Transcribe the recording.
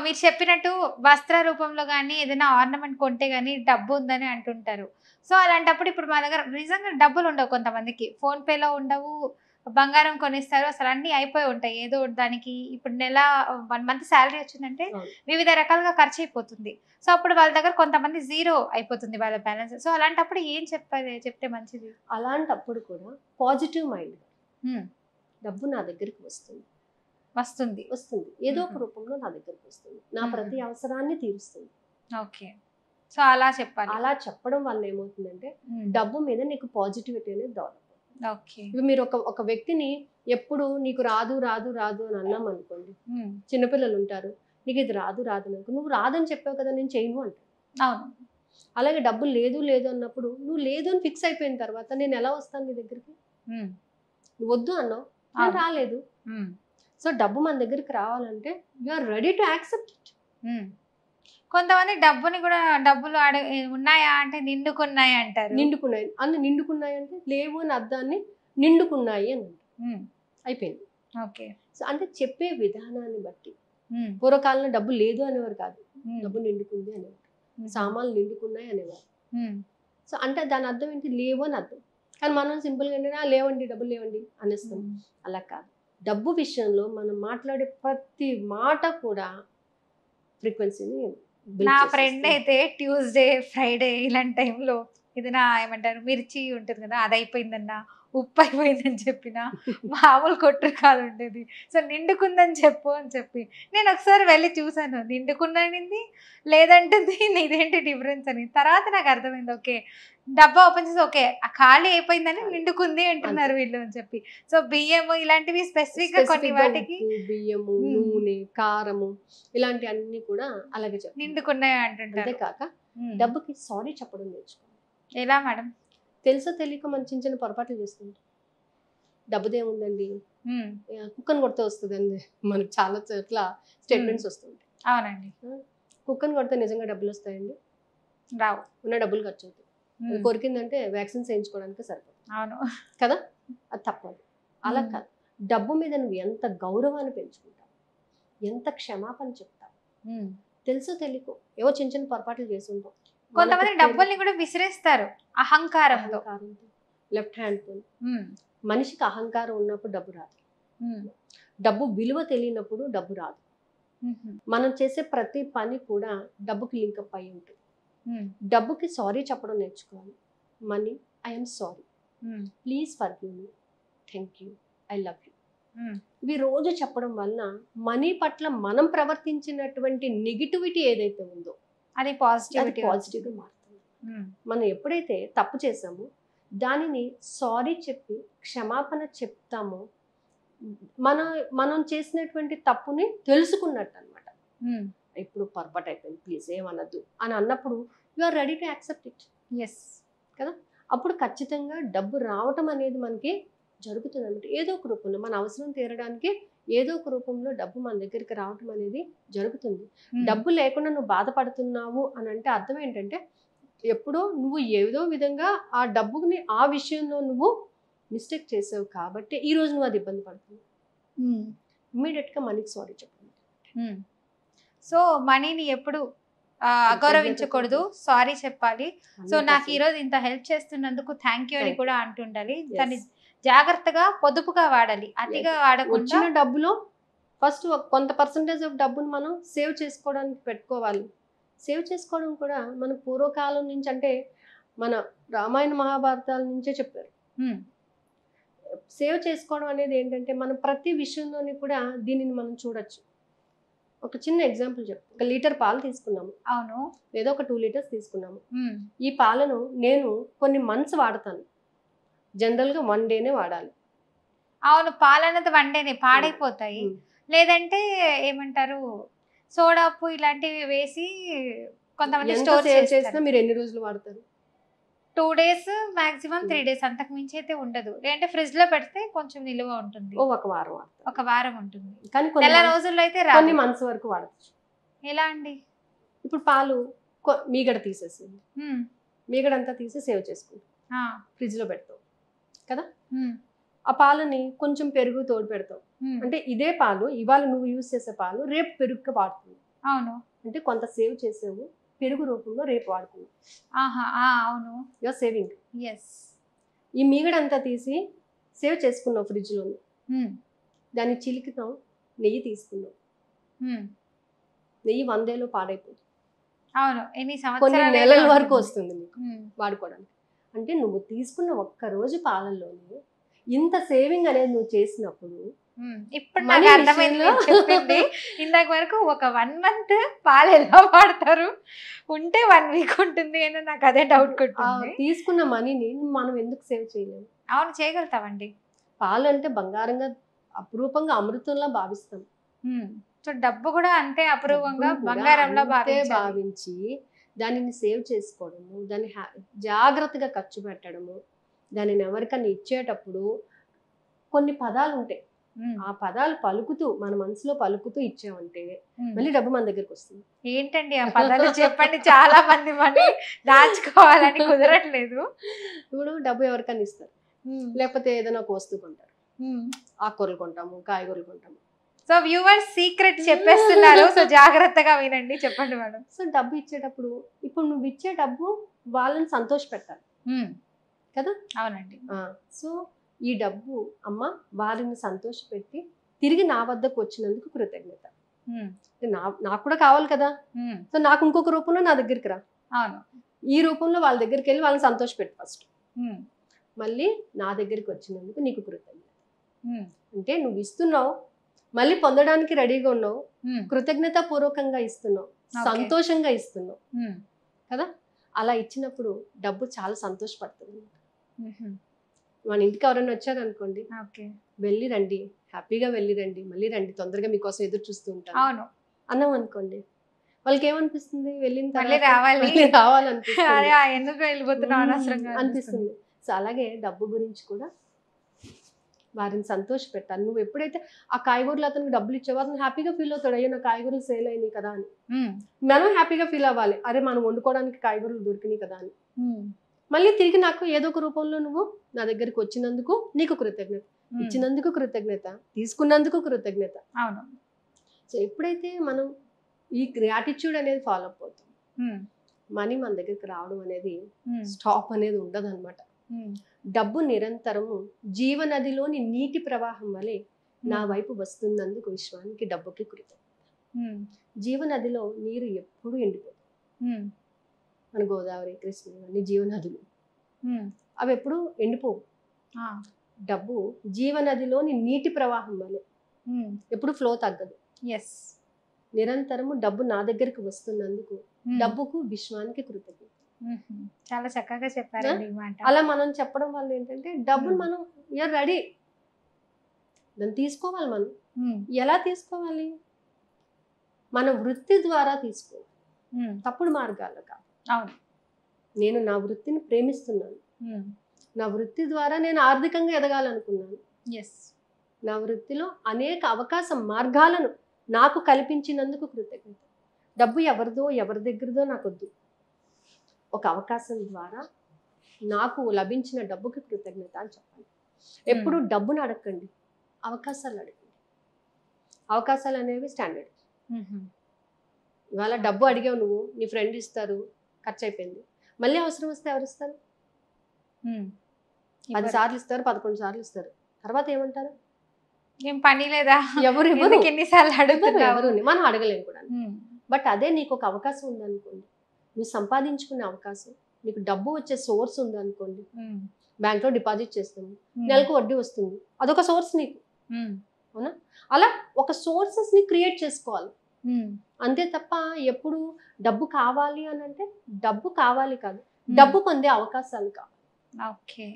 మీరు చెప్పినట్టు వస్త్ర రూపంలో గాని, ఏదైనా ఆర్నమెంట్ కొంటే గాని డబ్బు ఉందని అంటుంటారు. సో, అలాంటప్పుడు ఇప్పుడు మా దగ్గర నిజంగా డబ్బులుండవు కొంతమందికి. ఫోన్‌పేలో ఉండవు. బంగారం కొనిస్తారు. అసలు అన్నీ అయిపోయి ఉంటాయి. ఏదో దానికి ఇప్పుడు నెల 1 మంత్ సాలరీ వచ్చిందంటే అవును. వివిధ రకాలుగా ఖర్చయిపోతుంది. సో, అప్పుడు వాళ్ళ దగ్గర కొంతమంది జీరో అయిపోతుంది వాళ్ళ బ్యాలెన్స్. సో, అలాంటప్పుడు ఏం చెప్తే మంచిది? అలాంటప్పుడు కూడా పాజిటివ్ మైండ్ హ్మ్. డబ్బు నా దగ్గరికి వస్తుంది. వస్తుంది. ఏదో ఒక రూపంలో నా దగ్గరికి వస్తుంది. నా ప్రతి అవసరాన్ని తీరుస్తుంది. ఓకే. సో, అలా చెప్పాలి. అలా చెప్పడం వల్ల ఏమవుతుందంటే డబ్బు మీద నీకు పాజిటివిటీ అనేది డెవలప్. ఓకే. ఇప్పుడు మీరు ఒక వ్యక్తిని ఎప్పుడు నీకు రాదు రాదు రాదు అని అన్నాం అనుకోండి, చిన్నపిల్లలు ఉంటారు, నీకు ఇది రాదు రాదు అనుకో, నువ్వు రాదని చెప్పావు కదా నేను చేయను అంట. అవును. అలాగే డబ్బు లేదు లేదు అన్నప్పుడు నువ్వు లేదు అని ఫిక్స్ అయిపోయిన తర్వాత నేను ఎలా వస్తాను నీ దగ్గరికి? నువ్వు వద్దు అన్నావు, నేను రాలేదు. సో డబ్బు మన దగ్గరికి రావాలంటే you are ready to accept it. కొంతమంది డబ్బులు ఉన్నాయా అంటే నిండుకున్నాయి అంటారు. నిండుకున్నాయి అంటే లేవు అని అర్థాన్ని నిండుకున్నాయి అని అంటారు. అయిపోయింది. ఓకే. సో అంటే చెప్పే విధానాన్ని బట్టి పూర్వకాలంలో డబ్బు లేదు అనేవారు కాదు, డబ్బు నిండుకుంది అనేవారు, సామాన్లు నిండుకున్నాయి అనేవారు. సో అంటే దాని అర్థం ఏంటి? లేవు అని అర్థం. కానీ మనం సింపుల్గా ఏంటంటే లేవండి డబ్బులు లేవండి అనేస్తాం. అలా కాదు. డబ్బు విషయంలో మనం మాట్లాడే ప్రతి మాట కూడా ఫ్రీక్వెన్సీని. నా ఫ్రెండ్ అయితే ట్యూస్డే, ఫ్రైడే ఇలాంటి టైంలో ఏదైనా ఏమంటారు మిర్చి ఉంటుంది కదా, అది అయిపోయిందన్నా, ఉప్పు అయిపోయిందని చెప్పిన మామూలు కొట్టు కాదు ఉండేది. సో నిండుకుందని చెప్పు అని చెప్పి నేను ఒకసారి వెళ్ళి చూసాను. నిండుకున్నది లేదంటుంది, ఇదేంటి డిఫరెన్స్ అని. తర్వాత నాకు అర్థమైంది, ఓకే డబ్బా ఓపెన్ చేసి ఓకే ఖాళీ అయిపోయిందని నిండుకుంది అంటున్నారు వీళ్ళు అని చెప్పి. సో బియ్యము ఇలాంటివి స్పెసిఫిక్ గా కొన్ని వాటికి బియ్యము, నూనె, కారము ఇలాంటి అన్ని కూడా అలాగే నిండుకున్నాయి అంటుంటారు. అంతేకాక డబ్బుకి సారీ చెప్పడం నేర్చుకోవాలి. ఎలా మేడం? తెలుసో తెలియక మనం చిన్న చిన్న పొరపాట్లు చేస్తుంటాం. డబ్బుదేముందండి, కుక్కను కొడితే వస్తుందండి, మనకు చాలా చోట్ల స్టేట్మెంట్స్ వస్తుంటాయి. అవునండి. కుక్కను కొడితే నిజంగా డబ్బులు వస్తాయండి? రావు. ఉన్న డబ్బులు ఖర్చు అవుతాయి. కొరికిందంటే వ్యాక్సిన్స్ వేయించుకోవడానికి సరిపోతుంది. అవును కదా, అది తప్పదు. అలా కాదు. డబ్బు మీద నువ్వు ఎంత గౌరవాన్ని పెంచుకుంటావు, ఎంత క్షమాపణ చెప్తావు. తెలుసో తెలియకో ఏవో చిన్న చిన్న పొరపాట్లు చేసి ఉంటాం. కొంతమంది డబ్బుల్ని కూడా విసిరేస్తారు అహంకారంతో. లెఫ్ట్ హ్యాండ్ తో. మనిషికి అహంకారం ఉన్నప్పుడు డబ్బు రాదు. డబ్బు విలువ తెలియనప్పుడు డబ్బు రాదు. మనం చేసే ప్రతి పని కూడా డబ్బుకి లింకప్ అయి ఉంటుంది. డబ్బుకి సారీ చెప్పడం నేర్చుకోవాలి. Money, I'm sorry, please forgive me, thank you, I love you. ఇవి రోజు చెప్పడం వలన మనీ పట్ల మనం ప్రవర్తించినటువంటి నెగిటివిటీ ఏదైతే ఉందో అది పాజిటివ్గా మారుతుంది. మనం ఎప్పుడైతే తప్పు చేసామో దానిని సారీ చెప్పి క్షమాపణ చెప్తామో మనం చేసినటువంటి తప్పుని తెలుసుకున్నట్టు అనమాట. ఇప్పుడు పొరపాటు అయిపోయింది, ప్లీజ్ ఏమనద్దు అని అన్నప్పుడు you are ready to accept it. Yes కదా. అప్పుడు ఖచ్చితంగా డబ్బు రావటం అనేది మనకి జరుగుతుంది అనమాట. ఏదో ఒక రూపంలో మన అవసరం తీరడానికి ఏదో ఒక రూపంలో డబ్బు మన దగ్గరికి రావటం అనేది జరుగుతుంది. డబ్బు లేకుండా నువ్వు బాధపడుతున్నావు అని అంటే అర్థం ఏంటంటే ఎప్పుడో నువ్వు ఏదో విధంగా ఆ డబ్బుని ఆ విషయంలో నువ్వు మిస్టేక్ చేసావు కాబట్టి ఈ రోజు నువ్వు అది ఇబ్బంది పడుతున్నావు. ఇమ్మీడియట్గా మనీకి సారీ చెప్పండి. సో మనీని ఎప్పుడు అగౌరవించకూడదు, సారీ చెప్పాలి. సో నాకు ఈరోజు ఇంత హెల్ప్ చేస్తున్నందుకు థ్యాంక్ యూ అని కూడా అంటుండాలి. దాన్ని జాగ్రత్తగా పొదుపుగా వాడాలి, అతిగా వాడకుండా. వచ్చిన డబ్బులో ఫస్ట్ కొంత పర్సంటేజ్ ఆఫ్ డబ్బును మనం సేవ్ చేసుకోవడానికి పెట్టుకోవాలి. సేవ్ చేసుకోవడం కూడా మన పూర్వకాలం నుంచి, అంటే మన రామాయణ మహాభారతాల నుంచే చెప్పారు. సేవ్ చేసుకోవడం అనేది ఏంటంటే మనం ప్రతి విషయంలోని కూడా దీనిని మనం చూడొచ్చు. ఒక చిన్న ఎగ్జాంపుల్ చెప్తాను. 1 లీటర్ పాలు తీసుకున్నాము, అవును, లేదా ఒక 2 లీటర్స్ తీసుకున్నాము. ఈ పాలను నేను కొన్ని మంత్స్ వాడతాను. జనరల్గా 1 డేనే వాడాలి. అవును, పాలన్నది 1 డేనే పాడైపోతాయి. లేదంటే ఏమంటారు సోడా ఉప్పు ఇలాంటివి వేసి కొంతమంది స్టోర్ చేసినా మీరు ఎన్ని రోజులు వాడతారు? 2 డేస్ మాక్సిమం 3 డేస్, అంతకు మించి అయితే ఉండదు. లేదంటే ఫ్రిడ్జ్ లో పెడితే కొంచెం నిలువ ఉంటుంది. ఒక వారం ఉంటుంది. కానీ నెల రోజుల్లో అయితే కొన్ని మంత్స్ వరకు వాడచ్చు. ఎలా అండి? ఇప్పుడు పాలు మీగడ తీసేసింది, మీగడంతా తీసి సేవ్ చేసుకుంటాం, ఫ్రిడ్జ్ లో పెడతాం కదా. ఆ పాలని కొంచెం పెరుగు తోడు పెడతాం. అంటే ఇదే పాలు ఇవాళ నువ్వు యూజ్ చేసే పాలు రేపు పెరుగుగా వాడుతుంది. అవును. అంటే కొంత సేవ్ చేసావు, పెరుగు రూపంలో రేపు వాడుకున్నావు. ఆహా! అవును. Your saving. యెస్. ఈ మీగడంతా తీసి సేవ్ చేసుకున్నావు ఫ్రిడ్జ్లో. దాన్ని చిలికితాం, నెయ్యి తీసుకున్నావు. నెయ్యి 100 ఏళ్ళు పాడైపోతుంది. అవును. ఎన్ని కొన్ని సంవత్సరాలు నెలల వరకు వస్తుంది మీకు హ్మ్. వాడుకోవడానికి. అంటే నువ్వు తీసుకున్న ఒక్క రోజు పాలల్లోనే ఇంత సేవింగ్ అనేది నువ్వు చేసినప్పుడు ఇప్పుడు మనీ నాకు అర్థమైంది మీరు చెప్పింది. ఇందాక వరకు ఒక 1 మంత్ పాలు ఎలా వాడతారు? ఉంటే 1 వీక్ ఉంటుంది అని నాకు అదే డౌట్ కొట్టింది. తీసుకున్న మనీని మనం ఎందుకు సేవ్ చేయలేము? అవును, చేయగలుగుతామండి. పాలు అంటే బంగారంగా అపురూపంగా అమృతంలా భావిస్తాం. సో డబ్బు కూడా అంతే అపురూపంగా డబ్బును కూడా బంగారంలా అంతే భావించాలి. భావించి దానిని సేవ్ చేసుకోవడము, దాన్ని జాగ్రత్తగా ఖర్చు పెట్టడము, దానిని ఎవరికన్నా ఇచ్చేటప్పుడు కొన్ని పదాలు ఉంటాయి. ఆ పదాలు పలుకుతూ మన మనసులో పలుకుతూ ఇచ్చామంటే మళ్ళీ డబ్బు మన దగ్గరికి వస్తుంది. ఏంటండి ఆ పదాలు చెప్పండి? చాలా మంది మనీ దాచుకోవాలని కుదరట్లేదు. ఇప్పుడు డబ్బు ఎవరికన్నా ఇస్తారు, లేకపోతే ఏదైనా ఒక వస్తువు కొంటారు. ఆకుకూరలు కొంటాము, కాయగూరలు కొంటాము. సో వ్యూవర్స్ సీక్రెట్ చెప్పేస్తున్నారు. సో జాగ్రత్తగా వినండి. చెప్పండి మేడం. సో డబ్బు ఇచ్చేటప్పుడు ఇప్పుడు నువ్వు ఇచ్చే డబ్బు వాళ్ళని సంతోష పెట్టాలి కదా. అవునండి. సో ఈ డబ్బు అమ్మ వారిని సంతోషపెట్టి తిరిగి నా వద్దకు వచ్చినందుకు కృతజ్ఞత. నాకు కూడా కావాలి కదా. సో నాకు ఇంకొక రూపంలో నా దగ్గరికి రా. అవును. ఈ రూపంలో వాళ్ళ దగ్గరికి వెళ్ళి వాళ్ళని సంతోషపెట్టు ఫస్ట్. మళ్ళీ నా దగ్గరికి వచ్చినందుకు నీకు కృతజ్ఞత. అంటే నువ్వు ఇస్తున్నావు, మళ్ళీ పొందడానికి రెడీగా ఉన్నావు, కృతజ్ఞత పూర్వకంగా ఇస్తున్నావు, సంతోషంగా ఇస్తున్నావు కదా. అలా ఇచ్చినప్పుడు డబ్బు చాలా సంతోషపడుతుంది. మన ఇంటికి ఎవరైనా వచ్చారు అనుకోండి, వెళ్ళి రండి, హ్యాపీగా వెళ్ళి రండి, మళ్ళీ రండి, తొందరగా మీకోసం ఎదురు చూస్తూ ఉంటాను అన్నాం అనుకోండి, వాళ్ళకి ఏమనిపిస్తుంది? వెళ్ళిన తర్వాత అనిపిస్తుంది. సో అలాగే డబ్బు గురించి కూడా వారిని సంతోష పెట్టాలి. నువ్వు ఎప్పుడైతే ఆ కాయగూరలు అతనికి డబ్బులు ఇచ్చేవా, అతను హ్యాపీగా ఫీల్ అవుతాడు, అయ్యో నా కాయగూరలు సేల్ అయినాయి కదా అని. మనం హ్యాపీగా ఫీల్ అవ్వాలి, అరే మనం వండుకోవడానికి కాయగూరలు దొరికినాయి కదా అని. మళ్ళీ తిరిగి నాకు ఏదో ఒక రూపంలో నువ్వు నా దగ్గరికి వచ్చినందుకు నీకు కృతజ్ఞత, ఇచ్చినందుకు కృతజ్ఞత, తీసుకున్నందుకు కృతజ్ఞత. అవును. సో ఎప్పుడైతే మనం ఈ గ్రాటిట్యూడ్ అనేది ఫాలో అప్ అవుతాం, మనీ మన దగ్గరికి రావడం అనేది స్టాప్ అనేది ఉండదు అనమాట. డబ్బు నిరంతరము జీవనదిలోని నీటి ప్రవాహం వలె నా వైపు వస్తున్నందుకు విశ్వానికి డబ్బుకి కృతజ్ఞత. జీవనదిలో నీరు ఎప్పుడు ఎండిపోతుంది. మన గోదావరి, కృష్ణ అన్ని జీవనదులు, అవి ఎప్పుడు ఎండిపోవు. డబ్బు జీవనదిలోని నీటి ప్రవాహం వలె ఎప్పుడు ఫ్లో తగ్గదు. నిరంతరము డబ్బు నా దగ్గరికి వస్తున్నందుకు డబ్బుకు విశ్వానికి కృతజ్ఞత. చాలా చక్కగా చెప్పారు. అలా మనం చెప్పడం వల్ల ఏంటంటే డబ్బును మనం యూఆర్ రెడీ, దాన్ని తీసుకోవాలి. మనం ఎలా తీసుకోవాలి? మన వృత్తి ద్వారా తీసుకోవాలి, తప్పుడు మార్గాల్లో కాదు. అవును. నేను నా వృత్తిని ప్రేమిస్తున్నాను, నా వృత్తి ద్వారా నేను ఆర్థికంగా ఎదగాలనుకున్నాను, నా వృత్తిలో అనేక అవకాశ మార్గాలను నాకు కల్పించినందుకు కృతజ్ఞత. డబ్బు ఎవరిదో ఎవరి దగ్గరదో నాకొద్దు, ఒక అవకాశం ద్వారా నాకు లభించిన డబ్బుకి కృతజ్ఞత అని చెప్పాలి. ఎప్పుడు డబ్బును అడగండి, అవకాశాలు అడగండి. అవకాశాలు అనేవి స్టాండర్డ్. ఇవాళ డబ్బు అడిగావు నువ్వు, నీ ఫ్రెండ్ ఇస్తారు, ఖర్చు అయిపోయింది, మళ్ళీ అవసరం వస్తే ఎవరు ఇస్తారు? 10 సార్లు ఇస్తారు, 11 సార్లు ఇస్తారు, తర్వాత ఏమంటారు? ఏం పని లేదా, ఎవరు ఎన్నిసార్లు అడుగుతారు, ఎవరు మనం అడగలేము కూడా. బట్ అదే నీకు ఒక అవకాశం ఉందనుకోండి, నువ్వు సంపాదించుకునే అవకాశం, నీకు డబ్బు వచ్చే సోర్స్ ఉందనుకోండి, బ్యాంక్లో డిపాజిట్ చేస్తాము, నెలకు వడ్డీ వస్తుంది, అదొక సోర్స్ నీకు. అవునా? అలా ఒక సోర్సెస్ ని క్రియేట్ చేసుకోవాలి అంతే తప్ప ఎప్పుడు డబ్బు కావాలి అని అంటే డబ్బు కావాలి కాదు, డబ్బు పొందే అవకాశాలు కావాలి. ఓకే.